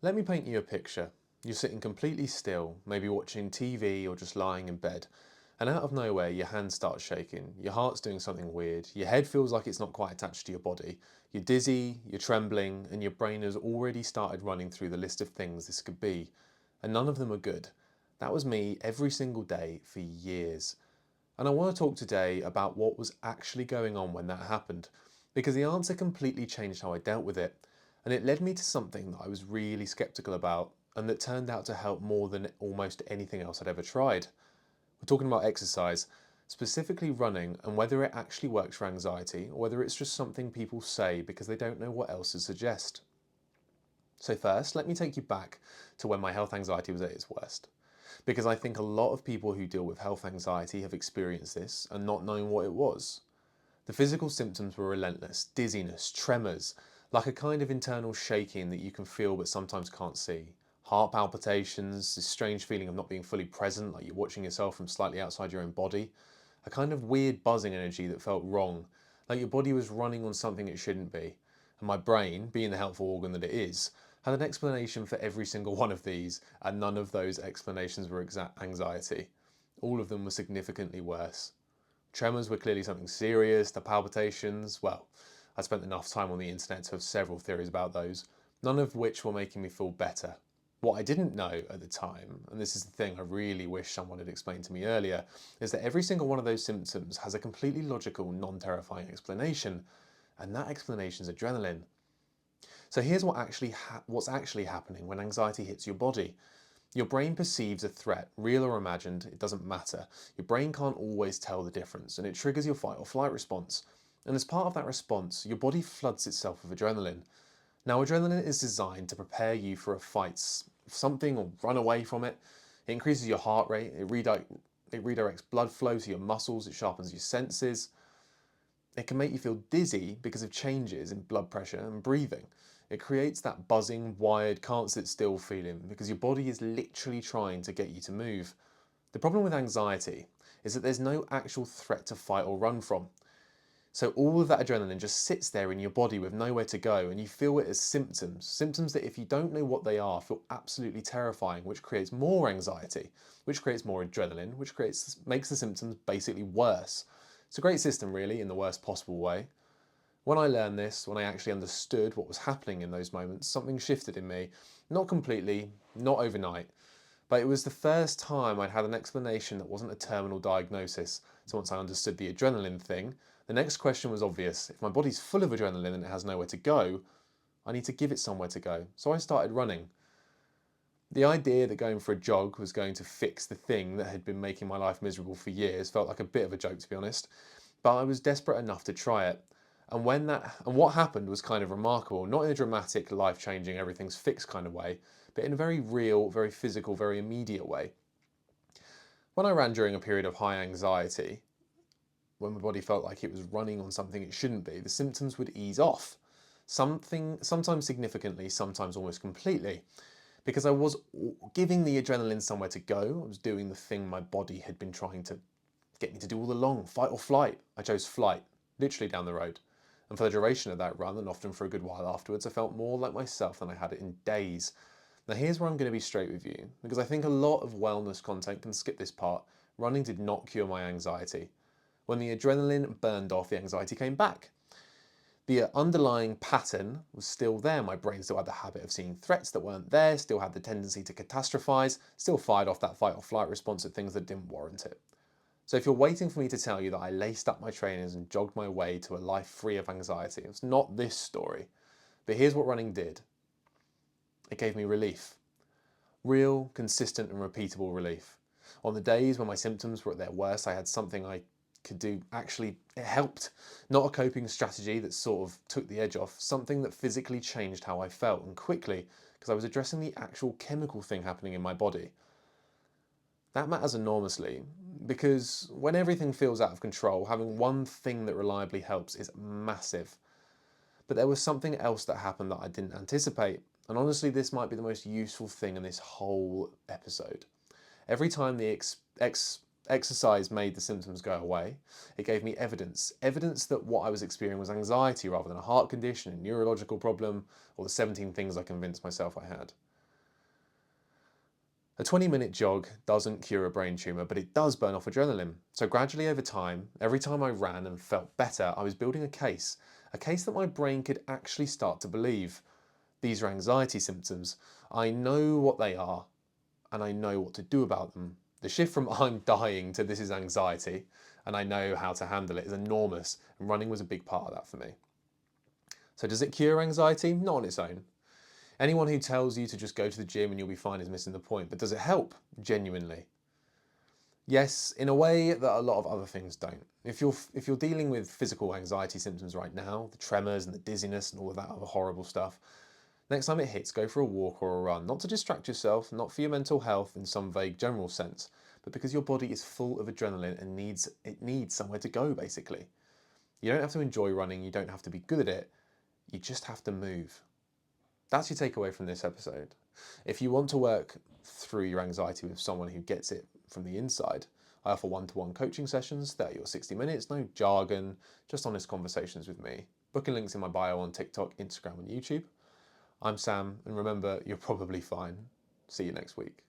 Let me paint you a picture. You're sitting completely still, maybe watching TV or just lying in bed, and out of nowhere your hand starts shaking, your heart's doing something weird, your head feels like it's not quite attached to your body, you're dizzy, you're trembling, and your brain has already started running through the list of things this could be, and none of them are good. That was me every single day for years. And I want to talk today about what was actually going on when that happened, because the answer completely changed how I dealt with it, and it led me to something that I was really skeptical about, and that turned out to help more than almost anything else I'd ever tried. We're talking about exercise, specifically running, and whether it actually works for anxiety, or whether it's just something people say because they don't know what else to suggest. So, first, let me take you back to when my health anxiety was at its worst, because I think a lot of people who deal with health anxiety have experienced this and not knowing what it was. The physical symptoms were relentless: dizziness, tremors, like a kind of internal shaking that you can feel but sometimes can't see. Heart palpitations, this strange feeling of not being fully present, like you're watching yourself from slightly outside your own body. A kind of weird buzzing energy that felt wrong, like your body was running on something it shouldn't be. And my brain, being the helpful organ that it is, had an explanation for every single one of these, and none of those explanations were anxiety. All of them were significantly worse. Tremors were clearly something serious. The palpitations, well, I spent enough time on the internet to have several theories about those, none of which were making me feel better. What I didn't know at the time, and this is the thing I really wish someone had explained to me earlier, is that every single one of those symptoms has a completely logical, non-terrifying explanation, and that explanation is adrenaline. So here's what's actually happening when anxiety hits your body. Your brain perceives a threat, real or imagined, it doesn't matter. Your brain can't always tell the difference, and it triggers your fight or flight response. And as part of that response, your body floods itself with adrenaline. Now, adrenaline is designed to prepare you for a fight, something, or run away from it. It increases your heart rate, it redirects blood flow to your muscles, it sharpens your senses. It can make you feel dizzy because of changes in blood pressure and breathing. It creates that buzzing, wired, can't sit still feeling because your body is literally trying to get you to move. The problem with anxiety is that there's no actual threat to fight or run from. So all of that adrenaline just sits there in your body with nowhere to go, and you feel it as symptoms. Symptoms that, if you don't know what they are, feel absolutely terrifying, which creates more anxiety, which creates more adrenaline, which makes the symptoms basically worse. It's a great system, really, in the worst possible way. When I learned this, when I actually understood what was happening in those moments, something shifted in me. Not completely, not overnight, but it was the first time I'd had an explanation that wasn't a terminal diagnosis. So once I understood the adrenaline thing, the next question was obvious. If my body's full of adrenaline and it has nowhere to go, I need to give it somewhere to go. So I started running. The idea that going for a jog was going to fix the thing that had been making my life miserable for years felt like a bit of a joke, to be honest. But I was desperate enough to try it. And what happened was kind of remarkable, not in a dramatic, life-changing, everything's fixed kind of way, but in a very real, very physical, very immediate way. When I ran during a period of high anxiety, when my body felt like it was running on something it shouldn't be, the symptoms would ease off. Sometimes significantly, sometimes almost completely, because I was giving the adrenaline somewhere to go. I was doing the thing my body had been trying to get me to do all along, fight or flight. I chose flight, literally down the road. And for the duration of that run, and often for a good while afterwards, I felt more like myself than I had it in days. Now here's where I'm going to be straight with you, because I think a lot of wellness content can skip this part. Running did not cure my anxiety. When the adrenaline burned off, the anxiety came back. The underlying pattern was still there. My brain still had the habit of seeing threats that weren't there, still had the tendency to catastrophize, still fired off that fight or flight response at things that didn't warrant it. So if you're waiting for me to tell you that I laced up my trainers and jogged my way to a life free of anxiety, it's not this story. But here's what running did. It gave me relief. Real, consistent and repeatable relief. On the days when my symptoms were at their worst, I had something I could do. Actually, it helped. Not a coping strategy that sort of took the edge off, something that physically changed how I felt, and quickly, because I was addressing the actual chemical thing happening in my body. That matters enormously, because when everything feels out of control, having one thing that reliably helps is massive. But there was something else that happened that I didn't anticipate, and honestly this might be the most useful thing in this whole episode. Every time the Exercise made the symptoms go away. It gave me evidence that what I was experiencing was anxiety rather than a heart condition, a neurological problem, or the 17 things I convinced myself I had. A 20-minute jog doesn't cure a brain tumour, but it does burn off adrenaline. So gradually over time, every time I ran and felt better, I was building a case that my brain could actually start to believe. These are anxiety symptoms. I know what they are, and I know what to do about them. The shift from I'm dying to this is anxiety, and I know how to handle it, is enormous, and running was a big part of that for me. So does it cure anxiety? Not on its own. Anyone who tells you to just go to the gym and you'll be fine is missing the point, but does it help? Genuinely. Yes, in a way that a lot of other things don't. If you're dealing with physical anxiety symptoms right now, the tremors and the dizziness and all of that other horrible stuff, next time it hits, go for a walk or a run, not to distract yourself, not for your mental health in some vague general sense, but because your body is full of adrenaline and it needs somewhere to go, basically. You don't have to enjoy running, you don't have to be good at it, you just have to move. That's your takeaway from this episode. If you want to work through your anxiety with someone who gets it from the inside, I offer one-to-one coaching sessions, 30 or 60 minutes, no jargon, just honest conversations with me. Booking links in my bio on TikTok, Instagram and YouTube. I'm Sam, and remember, you're probably fine. See you next week.